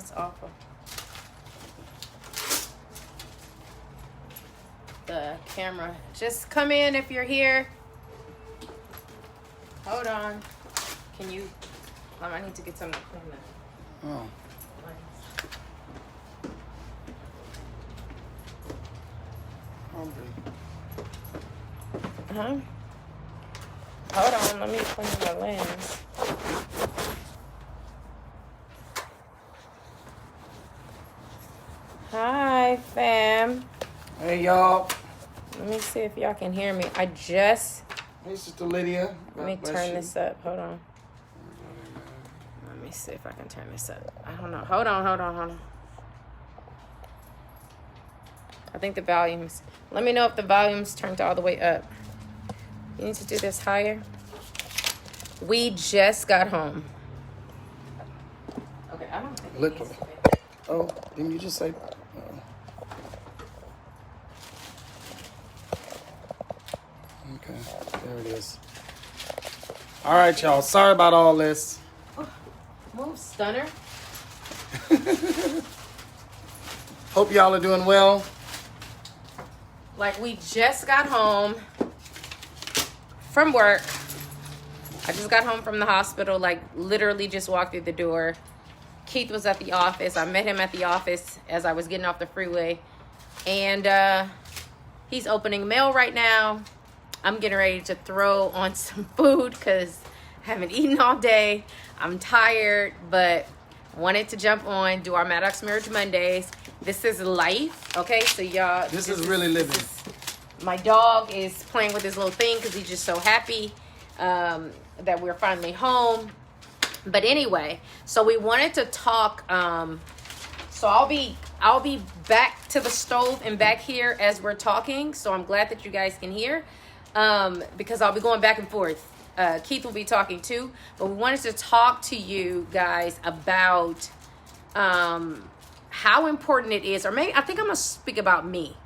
That's awful. The camera. Just come in if you're here. Hold on. Can you... I need to get something to clean that. Oh. Huh? Hold on, let me clean my lens. Hi, fam. Hey, y'all. Let me see if y'all can hear me. I just... Hey, Sister Lydia. Let me turn this up. Hold on. Let me see if I can turn this up. I don't know. Hold on. I think the volume's... Let me know if the volume's turned all the way up. You need to do this higher. We just got home. Okay, I don't think Look. Oh, didn't you just say... Okay, there it is. All right, y'all. Sorry about all this. Oh, move, stunner. Hope y'all are doing well. Like, we just got home from work. I just got home from the hospital, like, literally just walked through the door. Keith was at the office. I met him at the office as I was getting off the freeway. And he's opening mail right now. I'm getting ready to throw on some food because I haven't eaten all day. I'm tired, but wanted to jump on, do our Maddox Marriage Mondays. This is life, okay? So y'all... This is really living. My dog is playing with his little thing because he's just so happy that we're finally home. But anyway, so we wanted to talk. So I'll be back to the stove and back here as we're talking. So I'm glad that you guys can hear because I'll be going back and forth. Keith will be talking too. But we wanted to talk to you guys about how important it is. Or maybe I think I'm going to speak about me.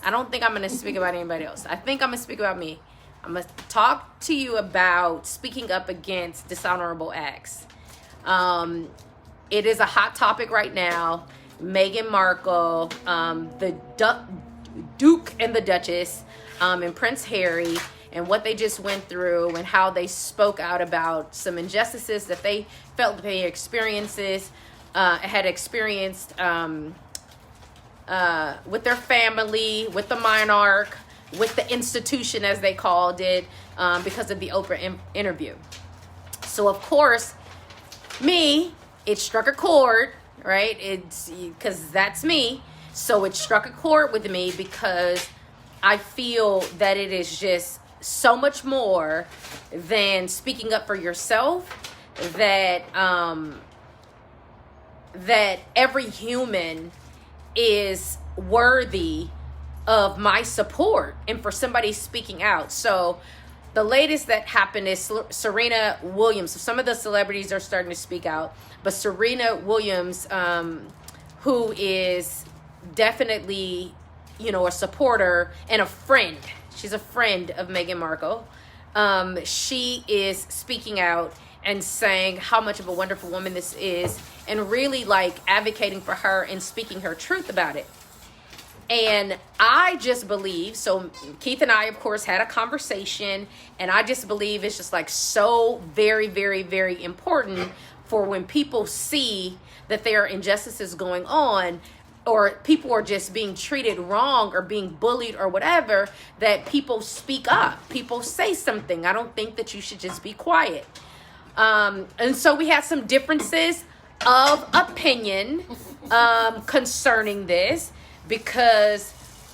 I don't think I'm going to speak about anybody else. I think I'm going to speak about me. I'm going to talk to you about speaking up against dishonorable acts. It is a hot topic right now. Meghan Markle, the Duke and the Duchess, and Prince Harry, and what they just went through and how they spoke out about some injustices that they felt they had experienced with their family, with the monarch, with the institution, as they called it, because of the Oprah interview. So, of course, it struck a chord, right? It's because that's me. So it struck a chord with me because I feel that it is just so much more than speaking up for yourself, that that every human is worthy of my support and for somebody speaking out. So the latest that happened is Serena Williams. So some of the celebrities are starting to speak out, but Serena Williams, who is definitely, a supporter and a friend. She's a friend of Meghan Markle. She is speaking out and saying how much of a wonderful woman this is and really advocating for her and speaking her truth about it. And I just believe, so Keith and I, of course, had a conversation, and I just believe it's just so very, very, very important for when people see that there are injustices going on, or people are just being treated wrong or being bullied or whatever, that people speak up, people say something. I don't think that you should just be quiet. And so we had some differences of opinion concerning this, because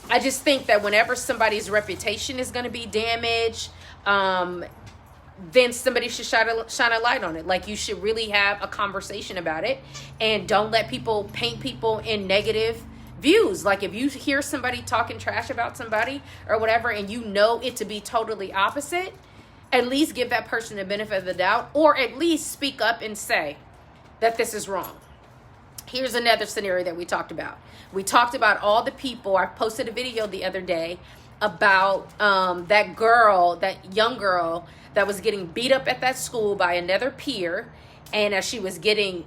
I just think that whenever somebody's reputation is going to be damaged, then somebody should shine a light on it. You should really have a conversation about it, and don't let people paint people in negative views. If you hear somebody talking trash about somebody or whatever, and you know it to be totally opposite, at least give that person the benefit of the doubt, or at least speak up and say that this is wrong. Here's another scenario that we talked about. We talked about all the people. I posted a video the other day about that young girl that was getting beat up at that school by another peer. And as she was getting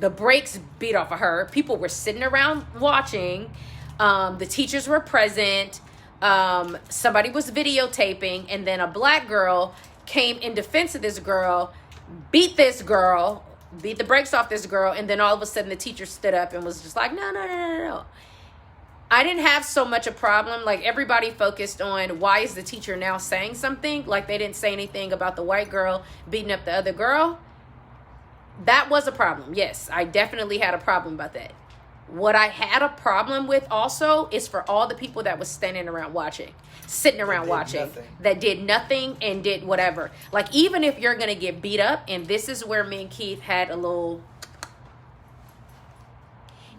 the brakes beat off of her. People were sitting around watching. The teachers were present. Somebody was videotaping, and then a black girl came in defense of this girl, beat the brakes off this girl, and then all of a sudden the teacher stood up and was just like, no. I didn't have so much a problem. Like, everybody focused on why is the teacher now saying something? Like, they didn't say anything about the white girl beating up the other girl. That was a problem. Yes, I definitely had a problem about that. What I had a problem with also is for all the people that was standing around watching, sitting around watching, that did nothing and did whatever. Like, even if you're going to get beat up, and this is where me and Keith had a little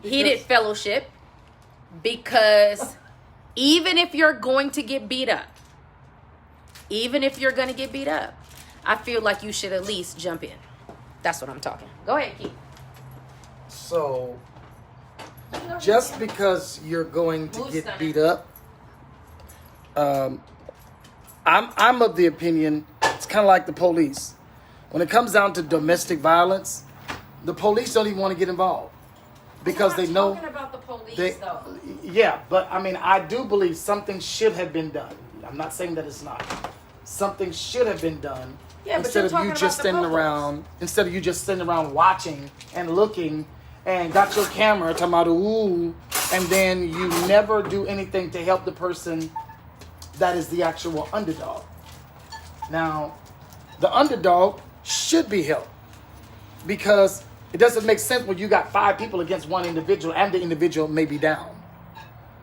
heated fellowship, because even if you're going to get beat up, I feel like you should at least jump in. That's what I'm talking. Go ahead, Keith. So, just because you're going to get beat up, I'm of the opinion, it's kind of like the police. When it comes down to domestic violence, the police don't even want to get involved because they know. Talking about the police, though. Yeah, but I mean, I do believe something should have been done. I'm not saying that it's not. Something should have been done. Yeah, instead of you just standing around watching and looking and got your camera talking about ooh, and then you never do anything to help the person that is the actual underdog. Now, the underdog should be helped because it doesn't make sense when you got 5 people against one individual and the individual may be down.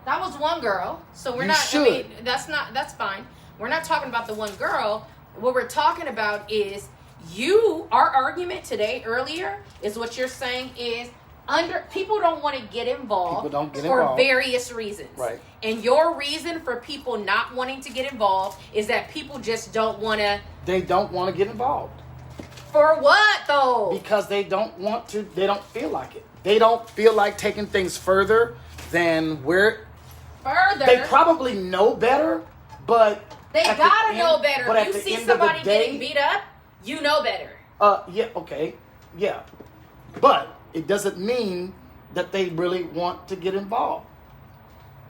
That was one girl, so we're not. I mean, that's fine. We're not talking about the one girl. What we're talking about is our argument today earlier is what you're saying is people don't want to get involved for various reasons. Right. And your reason for people not wanting to get involved is that people just don't want to. They don't want to get involved. For what though? Because they don't want to. They don't feel like it. They don't feel like taking things further than where. Further. They probably know better, but. They gotta know better. If you see somebody getting beat up, you know better. Yeah, okay. Yeah. But it doesn't mean that they really want to get involved.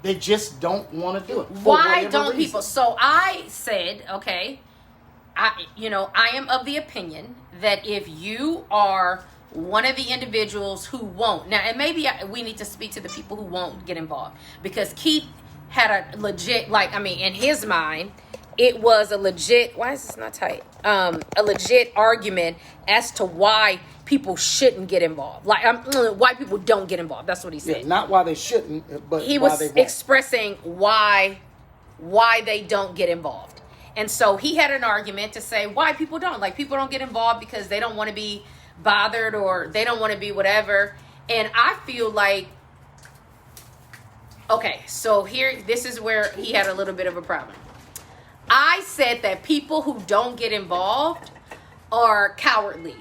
They just don't want to do it. Why don't people? So I said, okay, I am of the opinion that if you are one of the individuals who won't, now, and maybe we need to speak to the people who won't get involved, because Keith had a legit, in his mind, it was a legit, why is this not tight? A legit argument as to why people shouldn't get involved. Why people don't get involved. That's what he said. Yeah, not why they shouldn't, but he why was they won't. expressing why they don't get involved. And so he had an argument to say why people don't. Like, people don't get involved because they don't want to be bothered or they don't want to be whatever. And I feel like, okay, so this is where he had a little bit of a problem. I said that people who don't get involved are cowardly.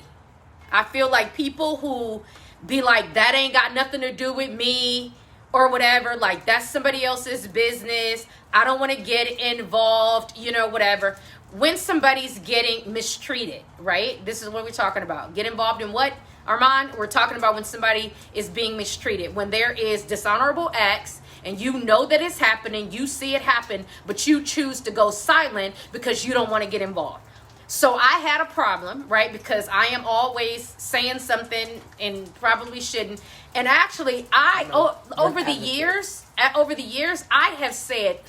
I feel like people who be like, that ain't got nothing to do with me or whatever, like that's somebody else's business, I don't want to get involved, whatever. When somebody's getting mistreated, right? This is what we're talking about. Get involved in what, Armand? We're talking about when somebody is being mistreated. When there is dishonorable acts, and you know that it's happening, you see it happen, but you choose to go silent because you don't want to get involved. So I had a problem, right? Because I am always saying something and probably shouldn't. And actually, over the years, I have said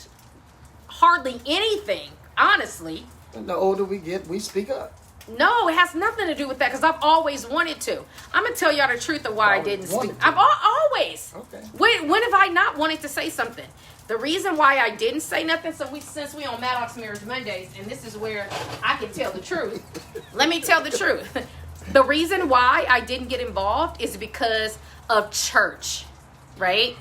hardly anything, honestly. The older we get, we speak up. No, it has nothing to do with that because I've always wanted to. I'm going to tell y'all the truth of why I didn't speak. I've always. Okay. When have I not wanted to say something? The reason why I didn't say nothing, since we on Maddox Marriage Mondays, and this is where I can tell the truth. Let me tell the truth. The reason why I didn't get involved is because of church, right?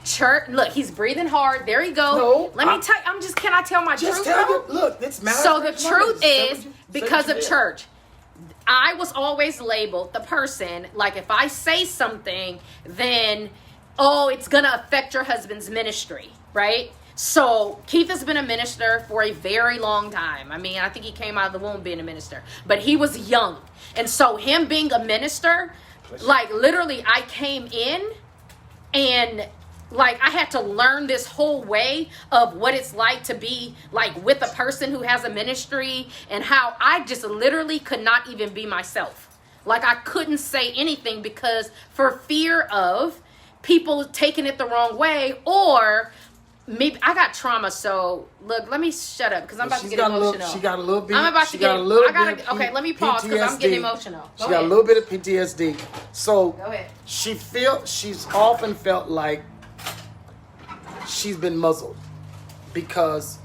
Church. Look, he's breathing hard. There you go. No, can I tell my truth? Look, it's Maddox. So the truth is, because of church, I was always labeled the person, like if I say something, then, it's going to affect your husband's ministry, right? So Keith has been a minister for a very long time. I think he came out of the womb being a minister, but he was young. And so him being a minister, Like, literally, I came in and, like, I had to learn this whole way of what it's like to be, like, with a person who has a ministry, and how I just literally could not even be myself. Like, I couldn't say anything because for fear of people taking it the wrong way, or maybe I got trauma. So look, let me shut up because I'm about to get emotional. She got a little bit. I'm about to get. Okay, let me pause because I'm getting emotional. She got a little bit of PTSD. So go ahead. She's often felt like she's been muzzled because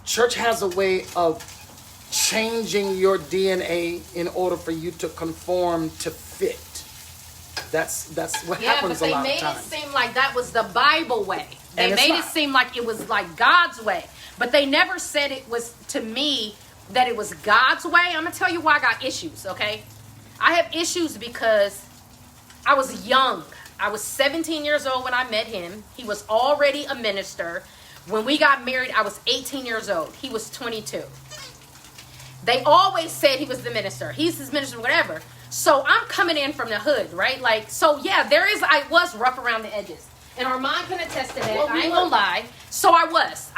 church has a way of changing your DNA in order for you to conform to fit. That's what happens a lot of times. Yeah, but they made it seem like that was the Bible way. They made it seem like it was like God's way. But they never said it was, to me, that it was God's way. I'm going to tell you why I got issues, okay? I have issues because I was young. I was 17 years old when I met him. He was already a minister. When we got married, I was 18 years old. He was 22. They always said he was the minister. He's his minister, whatever. So I'm coming in from the hood, right? Like, so yeah, I was rough around the edges. And Armand can attest to that. Well, I ain't gonna lie. So I was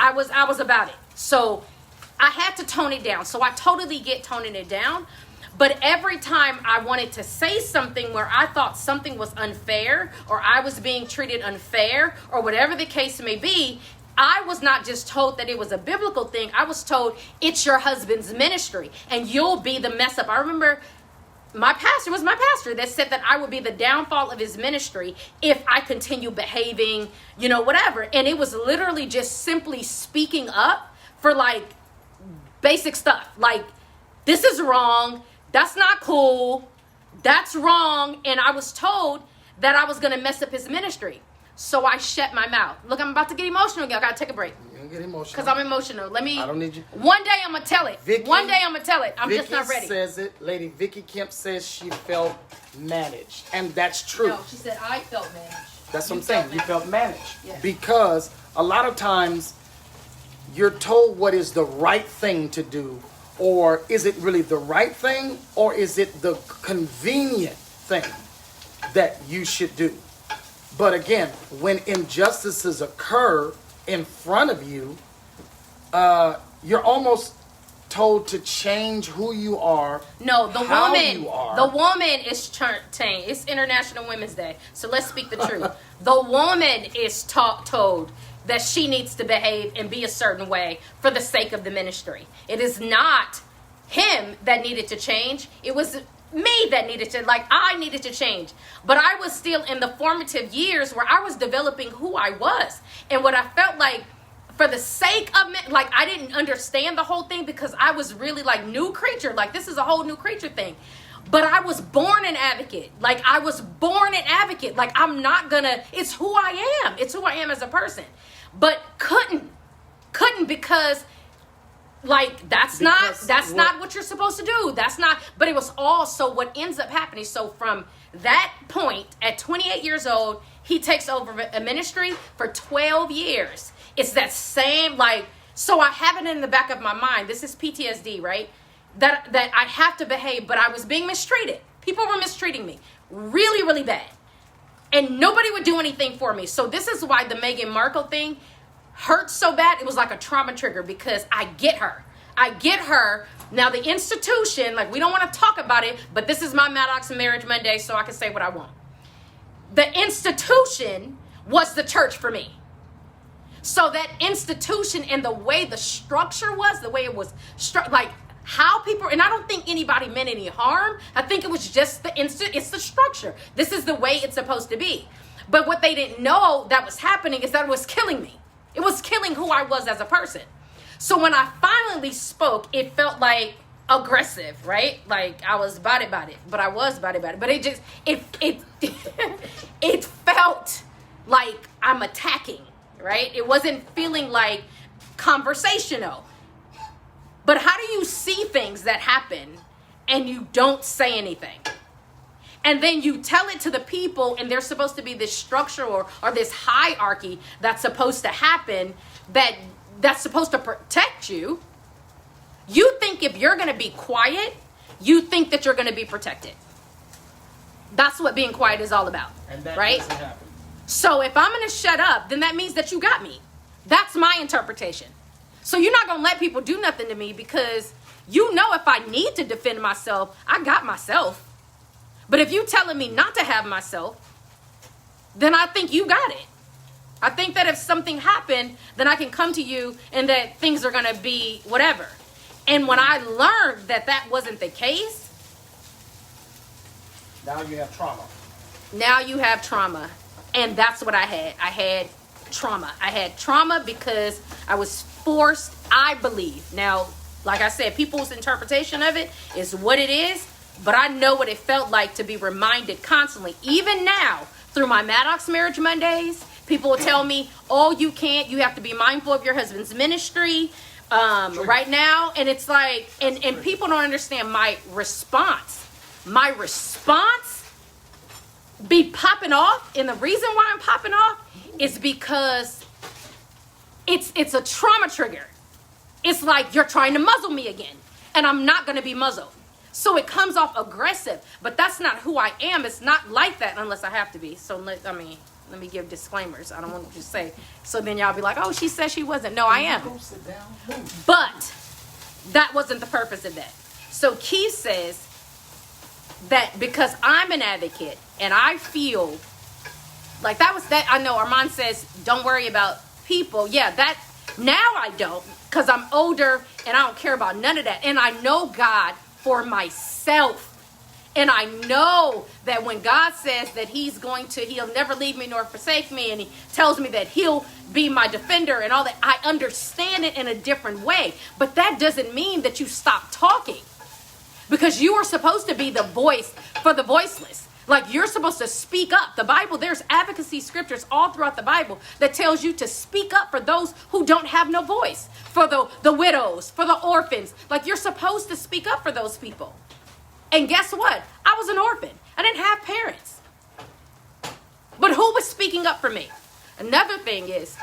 about it. So I had to tone it down. So I totally get toning it down. But every time I wanted to say something where I thought something was unfair, or I was being treated unfair, or whatever the case may be, I was not just told that it was a biblical thing. I was told it's your husband's ministry and you'll be the mess up. I remember my pastor that said that I would be the downfall of his ministry if I continue behaving, whatever. And it was literally just simply speaking up for like basic stuff. Like, this is wrong. That's not cool. That's wrong. And I was told that I was going to mess up his ministry. So I shut my mouth. Look, I'm about to get emotional again. I got to take a break. You don't get emotional. Because I'm emotional. I don't need you. One day I'm going to tell it. One day I'm going to tell it. I'm just not ready. Lady Vicky Kemp says she felt managed. And that's true. No, she said I felt managed. That's what I'm saying. You felt managed. Yeah. Because a lot of times you're told what is the right thing to do. Or is it really the right thing? Or is it the convenient thing that you should do? But again, when injustices occur in front of you, you're almost told to change who you are. No, the woman is changed. It's International Women's Day, so let's speak the truth. The woman is told that she needs to behave and be a certain way for the sake of the ministry. It is not him that needed to change. It was me that needed to, I needed to change. But I was still in the formative years where I was developing who I was. And what I felt like, for the sake of me, I didn't understand the whole thing because I was really new creature. This is a whole new creature thing. But I was born an advocate. I'm not gonna, it's who I am. It's who I am as a person. But couldn't because that's not what you're supposed to do. But it was also what ends up happening. So from that point, at 28 years old, he takes over a ministry for 12 years. It's that same, so I have it in the back of my mind. This is PTSD, right? That I have to behave, but I was being mistreated. People were mistreating me really, really bad. And nobody would do anything for me. So this is why the Meghan Markle thing hurt so bad. It was like a trauma trigger because I get her. Now the institution, we don't want to talk about it, but this is my Maddox Marriage Monday, so I can say what I want. The institution was the church for me. So that institution and the way the structure was, the way it was how people, and I don't think anybody meant any harm. I think it was just it's the structure. This is the way it's supposed to be. But what they didn't know that was happening is that it was killing me. It was killing who I was as a person. So when I finally spoke, it felt aggressive, right? I was about it, but I was about it. But it just, it felt like I'm attacking, right? It wasn't feeling conversational. But how do you see things that happen and you don't say anything? And then you tell it to the people, and there's supposed to be this structure or this hierarchy that's supposed to happen that's supposed to protect you. You think if you're going to be quiet, you think that you're going to be protected. That's what being quiet is all about. And that right? doesn't happen. So if I'm going to shut up, then that means that you got me. That's my interpretation. So you're not going to let people do nothing to me because you know if I need to defend myself, I got myself. But if you telling me not to have myself, then I think you got it. I think that if something happened, then I can come to you and that things are going to be whatever. And when I learned that that wasn't the case, now you have trauma. Now you have trauma. And that's what I had. I had trauma. I had trauma because I was forced, I believe. Now, like I said, people's interpretation of it is what it is. But I know what it felt like to be reminded constantly. Even now, through my Maddox Marriage Mondays, people will tell me, oh, you can't. You have to be mindful of your husband's ministry right now. And it's like, and people don't understand my response. My response be popping off. And the reason why I'm popping off is because it's a trauma trigger. It's like you're trying to muzzle me again. And I'm not going to be muzzled. So it comes off aggressive. But that's not who I am. It's not like that unless I have to be. So, let me give disclaimers. I don't want to just say. So then y'all be like, oh, she said she wasn't. No, I am. But that wasn't the purpose of that. So Keith says that because I'm an advocate and I feel like that was that. I know Armand says, don't worry about people. Yeah, that now I don't because I'm older and I don't care about none of that. And I know God for myself. And I know that when God says that he'll never leave me nor forsake me, and he tells me that he'll be my defender and all that, I understand it in a different way. But that doesn't mean that you stop talking. Because you are supposed to be the voice for the voiceless. Like you're supposed to speak up. The Bible, there's advocacy scriptures all throughout the Bible that tells you to speak up for those who don't have no voice. For the widows, for the orphans. Like you're supposed to speak up for those people. And guess what? I was an orphan. I didn't have parents. But who was speaking up for me? Another thing is,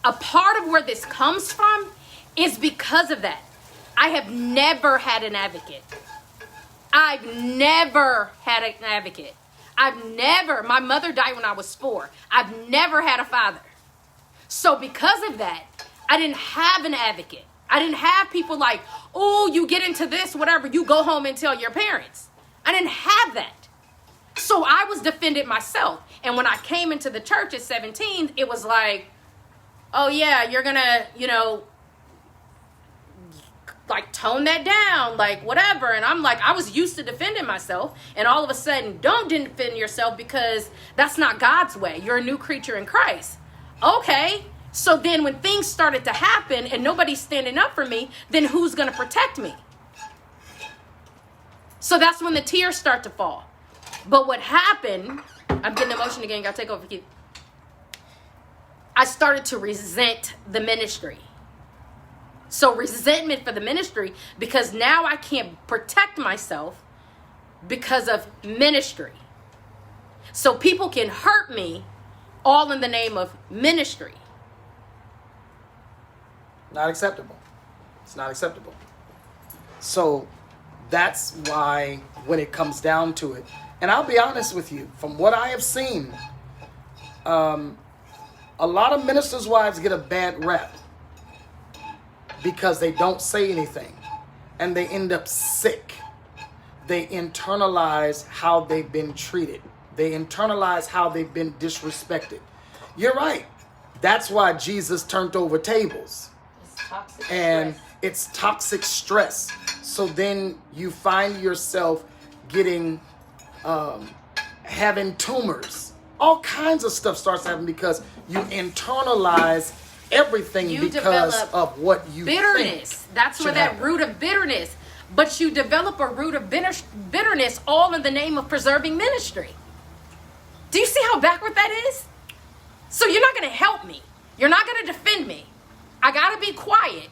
a part of where this comes from is because of that. I have never had an advocate. I've never had an advocate. My mother died when I was 4. I've never had a father. So because of that, I didn't have an advocate. I didn't have people like, oh, you get into this, whatever, you go home and tell your parents. I didn't have that. So I was defended myself. And when I came into the church at 17, it was like, oh yeah, you're gonna, like tone that down, like whatever. And I'm like, I was used to defending myself. And all of a sudden, don't defend yourself because that's not God's way. You're a new creature in Christ. Okay. So then when things started to happen and nobody's standing up for me, then who's going to protect me? So that's when the tears start to fall. But what happened, I'm getting emotional again, gotta take over, Keith. I started to resent the ministry. So resentment for the ministry because now I can't protect myself because of ministry. So people can hurt me all in the name of ministry. Not acceptable. It's not acceptable. So that's why when it comes down to it, and I'll be honest with you, from what I have seen, a lot of ministers' wives get a bad rep because they don't say anything and they end up sick. They internalize how they've been treated. They internalize how they've been disrespected. You're right. That's why Jesus turned over tables. It's toxic stress. So then you find yourself getting, having tumors. All kinds of stuff starts happening because you internalize everything because of what you bitterness. Think That's where that root of bitterness. But you develop a root of bitterness all in the name of preserving ministry. Do you see how backward that is? So you're not going to help me. You're not going to defend me. I got to be quiet.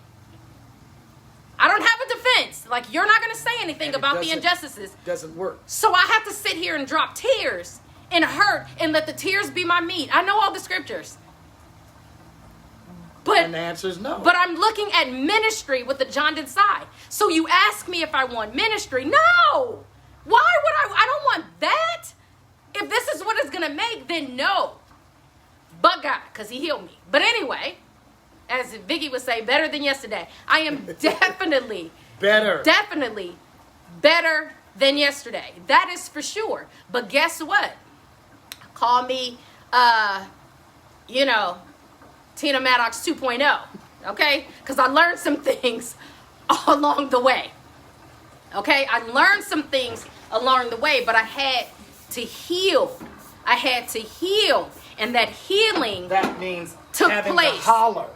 I don't have a defense. Like, you're not going to say anything about the injustices. Doesn't work. So I have to sit here and drop tears and hurt and let the tears be my meat. I know all the scriptures. And the answer is no. But I'm looking at ministry with the John side. So you ask me if I want ministry. No. Why would I? I don't want that. to make, then no. But God, because he healed me. But anyway, as Vicky would say, better than yesterday. I am definitely better than yesterday. That is for sure. But guess what? Call me, Tina Maddox 2.0. Okay? Because I learned some things along the way. Okay? I learned some things along the way, but I had to heal. And that healing, that means took having place. to holler.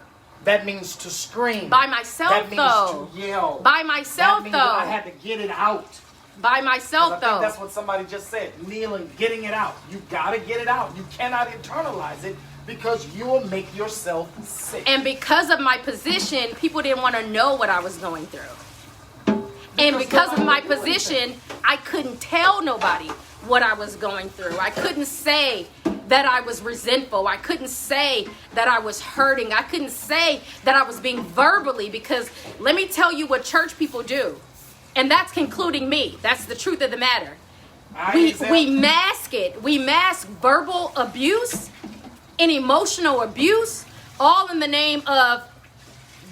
That means to scream. By myself, that means though. to yell. By myself, that means though. That I had to get it out. By myself, I think that's what somebody just said. Kneeling, getting it out. You gotta get it out. You cannot internalize it because you will make yourself sick. And because of my position, people didn't want to know what I was going through. And because of my position, I couldn't tell nobody what I was going through. I couldn't say that I was resentful. I couldn't say that I was hurting. I couldn't say that I was being verbally, because let me tell you what church people do. And that's concluding me. That's the truth of the matter. We mask it. We mask verbal abuse and emotional abuse, all in the name of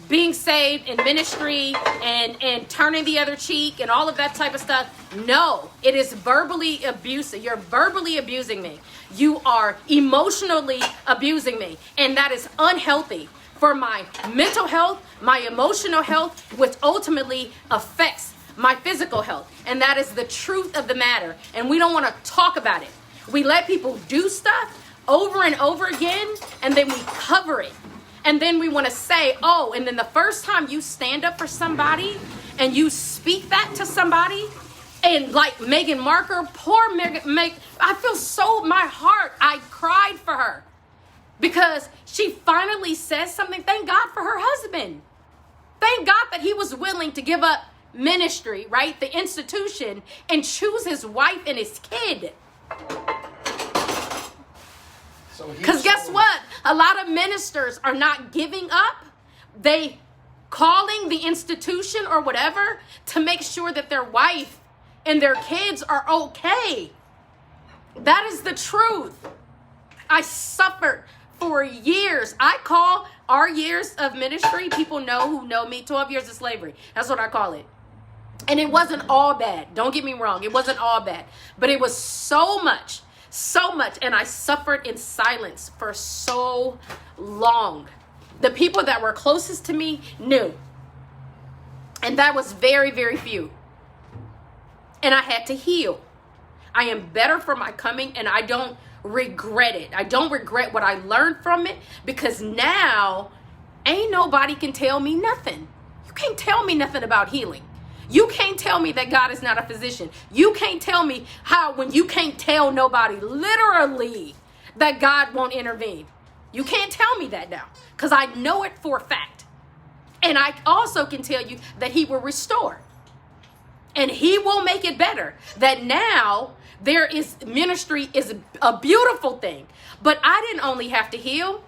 being saved in ministry and turning the other cheek and all of that type of stuff. No, it is verbally abusive. You're verbally abusing me. You are emotionally abusing me. And that is unhealthy for my mental health, my emotional health, which ultimately affects my physical health. And that is the truth of the matter. And we don't want to talk about it. We let people do stuff over and over again, and then we cover it. And then we want to say, oh, and then the first time you stand up for somebody and you speak that to somebody, and like Meghan Markle, poor Meghan, I feel so, my heart, I cried for her because she finally says something. Thank God for her husband. Thank God that he was willing to give up ministry, right? The institution, and choose his wife and his kid. Because guess what? A lot of ministers are not giving up. They calling the institution or whatever to make sure that their wife and their kids are okay. That is the truth. I suffered for years. I call our years of ministry, people know who know me, 12 years of slavery. That's what I call it. And it wasn't all bad. Don't get me wrong. It wasn't all bad. But it was so much. And I suffered in silence for so long. The people that were closest to me knew. And that was very, very few. And I had to heal. I am better for my coming, and I don't regret it. I don't regret what I learned from it, because now ain't nobody can tell me nothing. You can't tell me nothing about healing. You can't tell me that God is not a physician. You can't tell me how, when you can't tell nobody literally that God won't intervene. You can't tell me that now, because I know it for a fact. And I also can tell you that he will restore. And he will make it better. That now there is ministry is a beautiful thing. But I didn't only have to heal.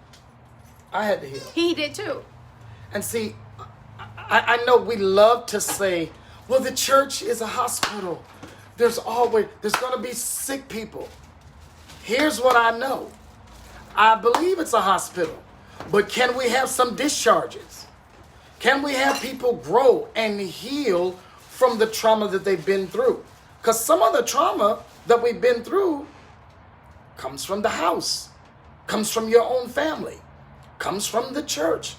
I had to heal. He did too. And see, I know we love to say, well, the church is a hospital. There's going to be sick people. Here's what I know. I believe it's a hospital. But can we have some discharges? Can we have people grow and heal from the trauma that they've been through? Because some of the trauma that we've been through comes from the house, comes from your own family, comes from the church,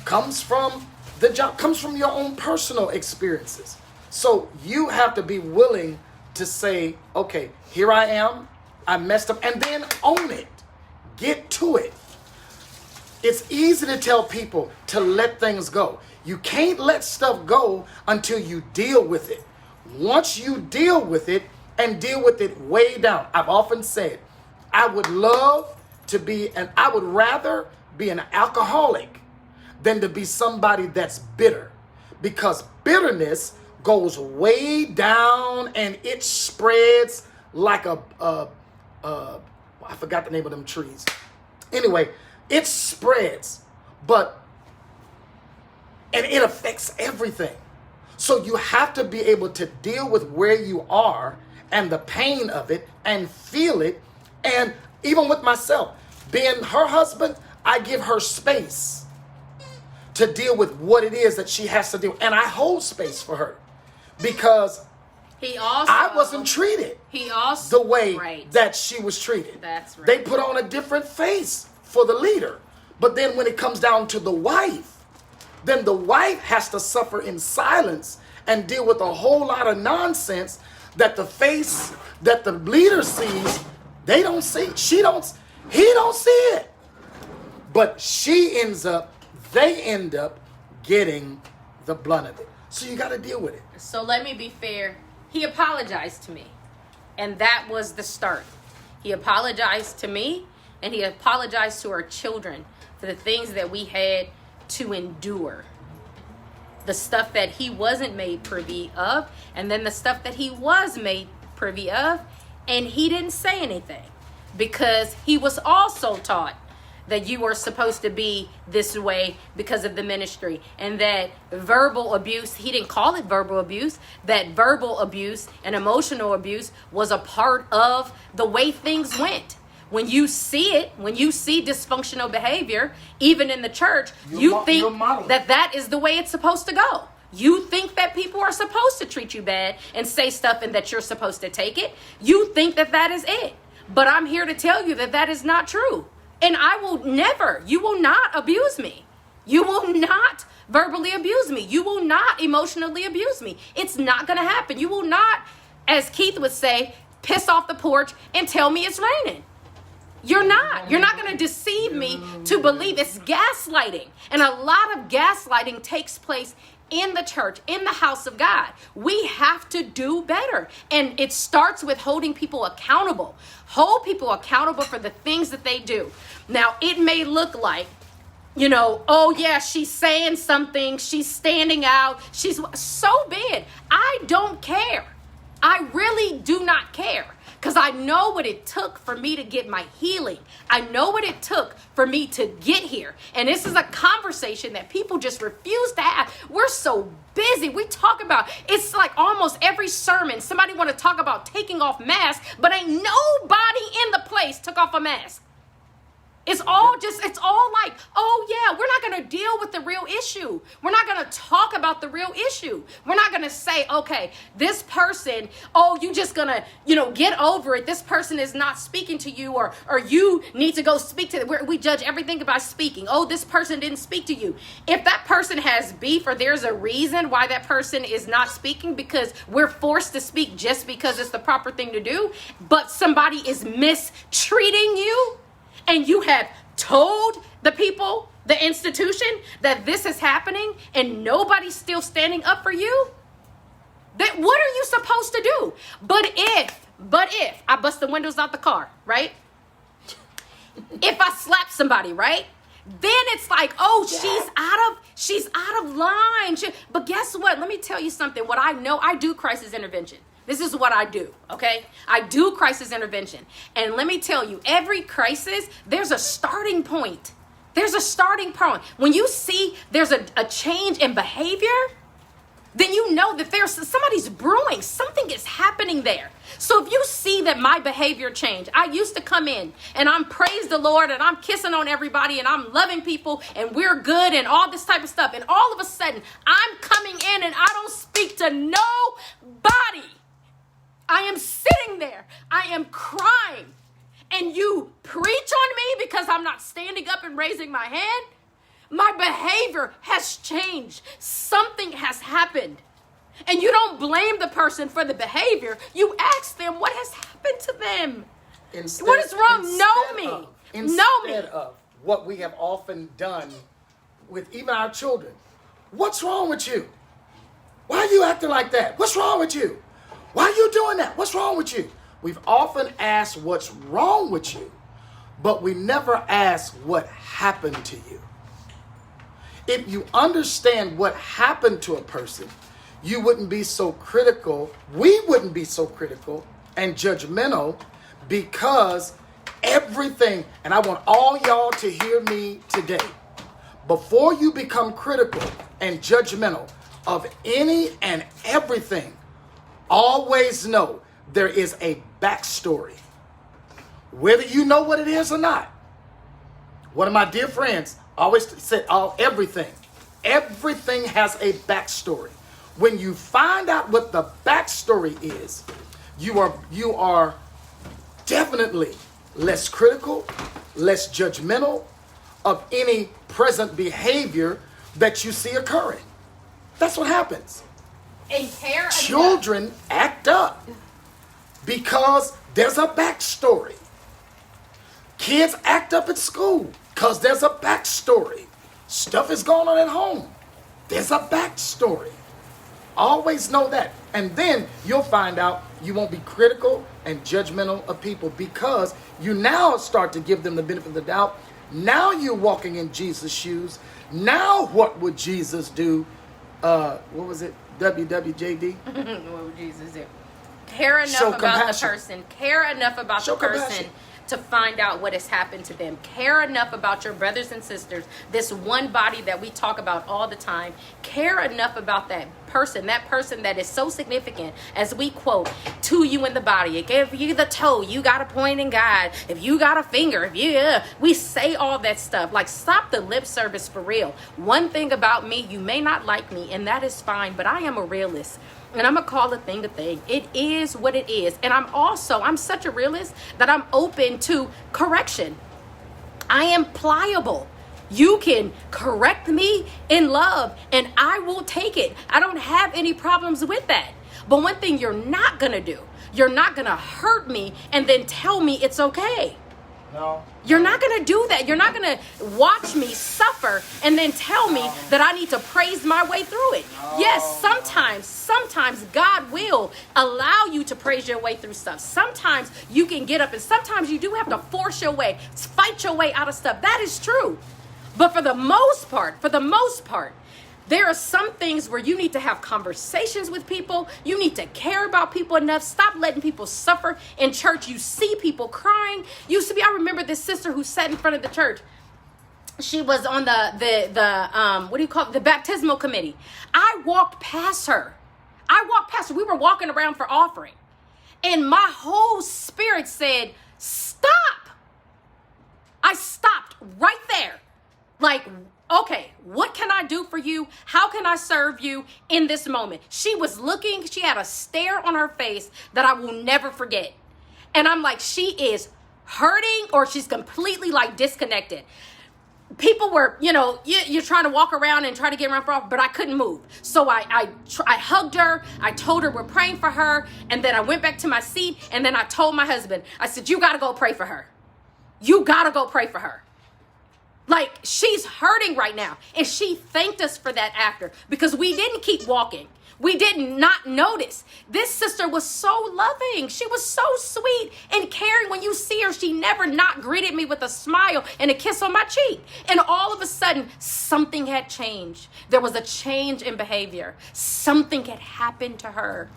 comes from the job, comes from your own personal experiences. So you have to be willing to say, okay, here I am, I messed up, and then own it. Get to it. It's easy to tell people to let things go. You can't let stuff go until you deal with it. Once you deal with it and deal with it way down, I've often said, I would rather be an alcoholic than to be somebody that's bitter, because bitterness goes way down and it spreads like I forgot the name of them trees. Anyway, it spreads, and it affects everything. So you have to be able to deal with where you are and the pain of it and feel it. And Even with myself, being her husband, I give her space to deal with what it is that she has to do. And I hold space for her because I wasn't treated the way that she was treated. That's right. They put on a different face for the leader. But then when it comes down to the wife, then the wife has to suffer in silence and deal with a whole lot of nonsense that the face that the leader sees, they don't see. He don't see it. But they end up getting the blunt of it. So you got to deal with it. So let me be fair. He apologized to me. And that was the start. He apologized to me, and he apologized to our children for the things that we had to endure. The stuff that he wasn't made privy of, and then the stuff that he was made privy of, and he didn't say anything because he was also taught that you were supposed to be this way because of the ministry, and that verbal abuse, he didn't call it verbal abuse, that verbal abuse and emotional abuse was a part of the way things went. When you see it, when you see dysfunctional behavior, even in the church, you think that is the way it's supposed to go. You think that people are supposed to treat you bad and say stuff and that you're supposed to take it. You think that is it. But I'm here to tell you that is not true. And you will not abuse me. You will not verbally abuse me. You will not emotionally abuse me. It's not going to happen. You will not, as Keith would say, piss off the porch and tell me it's raining. You're not going to deceive me to believe. It's gaslighting. And a lot of gaslighting takes place in the church, in the house of God. We have to do better. And it starts with holding people accountable. Hold people accountable for the things that they do. Now, it may look like, oh yeah, she's saying something, she's standing out, she's so bad. I don't care. I really do not care. Because I know what it took for me to get my healing. I know what it took for me to get here. And this is a conversation that people just refuse to have. We're so busy. We talk about, it's like almost every sermon, somebody want to talk about taking off masks, but ain't nobody in the place took off a mask. It's all like, oh yeah, we're not going to deal with the real issue. We're not going to talk about the real issue. We're not going to say, okay, this person, oh, you just going to, get over it. This person is not speaking to you, or you need to go speak to them. We judge everything by speaking. Oh, this person didn't speak to you. If that person has beef, or there's a reason why that person is not speaking, because we're forced to speak just because it's the proper thing to do, but somebody is mistreating you, and you have told the people, the institution, that this is happening, and nobody's still standing up for you, then what are you supposed to do? But if I bust the windows out the car, right? If I slap somebody, right? Then it's like, oh, she's out of line. But guess what? Let me tell you something. What I know, I do crisis intervention. This is what I do, okay? I do crisis intervention. And let me tell you, every crisis, there's a starting point. There's a starting point. When you see there's a change in behavior, then you know that somebody's brewing. Something is happening there. So if you see that my behavior changed, I used to come in and I'm praise the Lord and I'm kissing on everybody and I'm loving people and we're good and all this type of stuff. And all of a sudden, I'm coming in and I don't speak to nobody. I am sitting there. I am crying. And you preach on me because I'm not standing up and raising my hand. My behavior has changed. Something has happened. And you don't blame the person for the behavior. You ask them what has happened to them. What is wrong? Know me. Instead of what we have often done with even our children. What's wrong with you? Why are you acting like that? What's wrong with you? Why are you doing that? What's wrong with you? We've often asked what's wrong with you, but we never ask what happened to you. If you understand what happened to a person, you wouldn't be so critical. We wouldn't be so critical and judgmental, because everything, and I want all y'all to hear me today, before you become critical and judgmental of any and everything, always know there is a backstory. whether you know what it is or not. One of my dear friends always said, everything has a backstory. When you find out what the backstory is, you are definitely less critical, less judgmental of any present behavior that you see occurring. That's what happens. And care Children act up because there's a backstory. Kids act up at school because there's a backstory. Stuff is going on at home. There's a backstory. Always know that. And then you'll find out you won't be critical and judgmental of people because you now start to give them the benefit of the doubt. Now you're walking in Jesus' shoes. Now what would Jesus do? What was it? WWJD? What would Jesus do? Care enough Show about compassion. the person. Care enough about Show the person compassion. to find out what has happened to them. Care enough about your brothers and sisters, this one body that we talk about all the time. Care enough about that person that is so significant, as we quote, to you in the body. If you the toe, you got a point in God. If you got a finger, we say all that stuff. Like, stop the lip service for real. One thing about me, you may not like me, and that is fine, but I am a realist. And I'm going to call a thing a thing. It is what it is. And I'm such a realist that I'm open to correction. I am pliable. You can correct me in love and I will take it. I don't have any problems with that. But one thing you're not going to do, you're not going to hurt me and then tell me it's okay. No. You're not going to do that. You're not going to watch me suffer and then tell me that I need to praise my way through it. No. Yes, sometimes God will allow you to praise your way through stuff. Sometimes you can get up and sometimes you do have to force your way, fight your way out of stuff. That is true. But for the most part, there are some things where you need to have conversations with people. You need to care about people enough. Stop letting people suffer in church. You see people crying. I remember this sister who sat in front of the church. She was on the baptismal committee. I walked past her. We were walking around for offering. And my whole spirit said, stop. I stopped right there. Like, okay, what can I do for you? How can I serve you in this moment? She was looking, she had a stare on her face that I will never forget. And I'm like, she is hurting or she's completely like disconnected. People were, you're trying to walk around and try to get around for off, but I couldn't move. So I hugged her. I told her we're praying for her. And then I went back to my seat. And then I told my husband, I said, you got to go pray for her. You got to go pray for her. Like, she's hurting right now. And she thanked us for that after because we didn't keep walking. We did not notice. This sister was so loving. She was so sweet and caring. When you see her, she never not greeted me with a smile and a kiss on my cheek. And all of a sudden, something had changed. There was a change in behavior. Something had happened to her.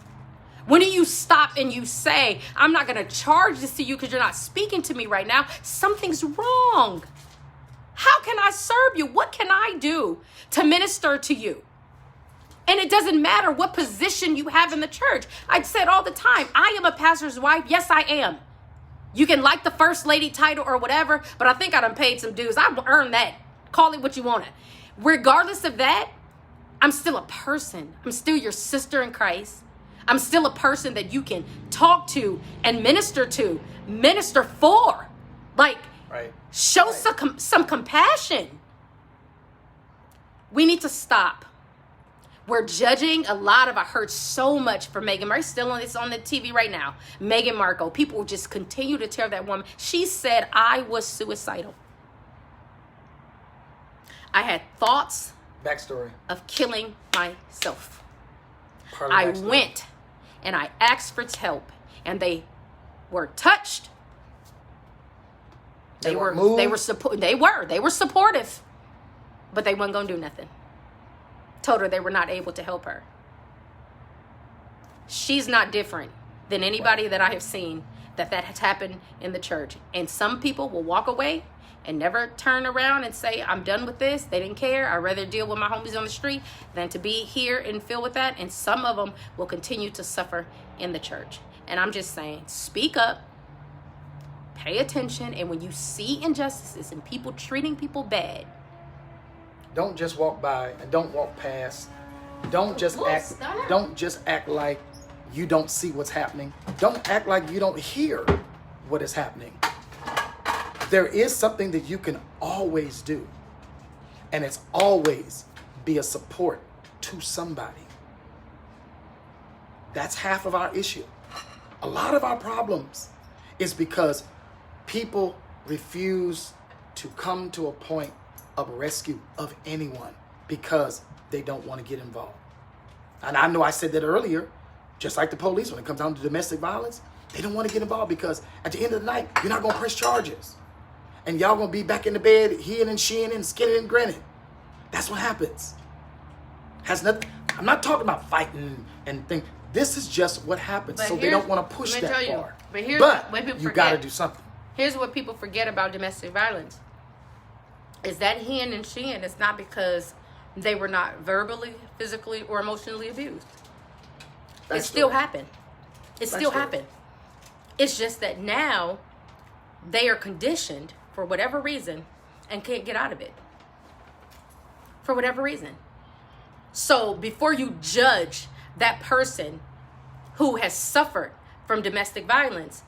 When you stop and you say, I'm not going to charge this to you because you're not speaking to me right now, something's wrong. How can I serve you? What can I do to minister to you? And it doesn't matter what position you have in the church. I said all the time, I am a pastor's wife. Yes, I am. You can like the first lady title or whatever, but I think I done paid some dues. I've earned that. Call it what you want it. Regardless of that, I'm still a person. I'm still your sister in Christ. I'm still a person that you can talk to and minister for. Like, Right. Show some compassion. We need to stop. We're judging a lot of, I heard so much for Meghan Markle. It's on the TV right now. Meghan Markle. People will just continue to tear that woman. She said I was suicidal. I had thoughts Backstory. of killing myself. Part of the I backstory. went and I asked for help and they were touched. They were supportive, but they weren't gonna do nothing. Told her they were not able to help her. She's not different than anybody that I have seen that has happened in the church. And some people will walk away and never turn around and say, I'm done with this. They didn't care. I'd rather deal with my homies on the street than to be here and feel with that. And some of them will continue to suffer in the church. And I'm just saying, speak up. pay attention, and when you see injustices and people treating people bad, don't just walk by and don't walk past. Don't just act like you don't see what's happening. Don't act like you don't hear what is happening. There is something that you can always do, and it's always be a support to somebody. That's half of our issue. A lot of our problems is because people refuse to come to a point of rescue of anyone because they don't want to get involved. And I know I said that earlier, just like the police, when it comes down to domestic violence, they don't want to get involved because at the end of the night, you're not going to press charges. And y'all going to be back in the bed, heeing and sheeing and skinning and grinning. That's what happens. Has nothing. I'm not talking about fighting and things. This is just what happens. But so they don't want to push that far. But here's what people you got to do something. Here's what people forget about domestic violence. Is that heeing and sheeing is not because they were not verbally, physically, or emotionally abused. It still happened. It still happened. It's just that now they are conditioned for whatever reason and can't get out of it. For whatever reason. So before you judge that person who has suffered from domestic violence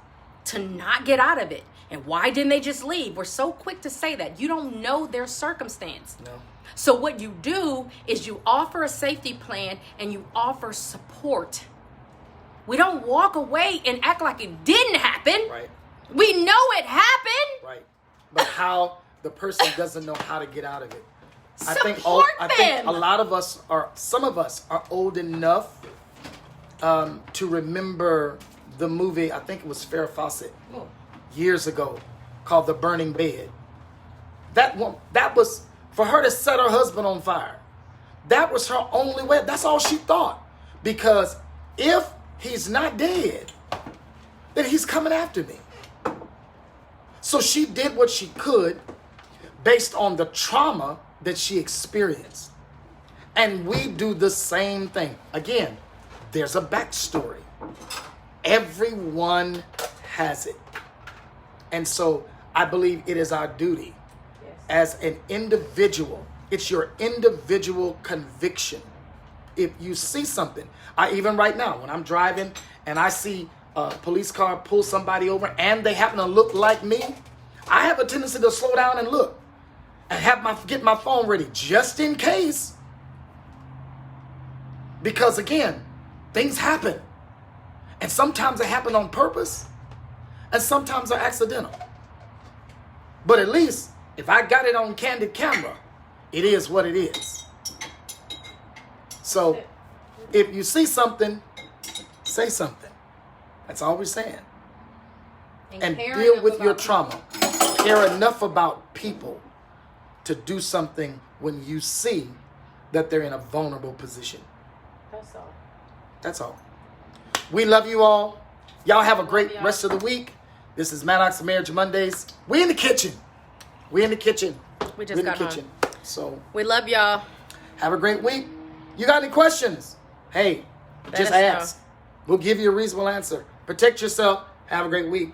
to not get out of it, and why didn't they just leave? We're so quick to say that. You don't know their circumstance. No. So what you do is you offer a safety plan and you offer support. We don't walk away and act like it didn't happen. Right. We know it happened. Right. But how the person doesn't know how to get out of it. I think a lot of us some of us are old enough to remember the movie, I think it was Farrah Fawcett, years ago, called The Burning Bed. That was for her to set her husband on fire. That was her only way. That's all she thought. Because if he's not dead, then he's coming after me. So she did what she could based on the trauma that she experienced. And we do the same thing. Again, there's a backstory. Everyone has it. And so I believe it is our duty as an individual. It's your individual conviction. If you see something, even right now, when I'm driving and I see a police car pull somebody over and they happen to look like me, I have a tendency to slow down and look and get my phone ready just in case. Because again, things happen. And sometimes they happen on purpose and sometimes they're accidental. But at least if I got it on candid camera, it is what it is. So if you see something, say something. That's all we're saying. And deal with your trauma. Care enough about people to do something when you see that they're in a vulnerable position. That's all. That's all. We love you all. Y'all have a great rest of the week. This is Maddox Marriage Mondays. We in the kitchen. We in the kitchen. We just got home. So we love y'all. Have a great week. You got any questions? Hey, just ask. We'll give you a reasonable answer. Protect yourself. Have a great week.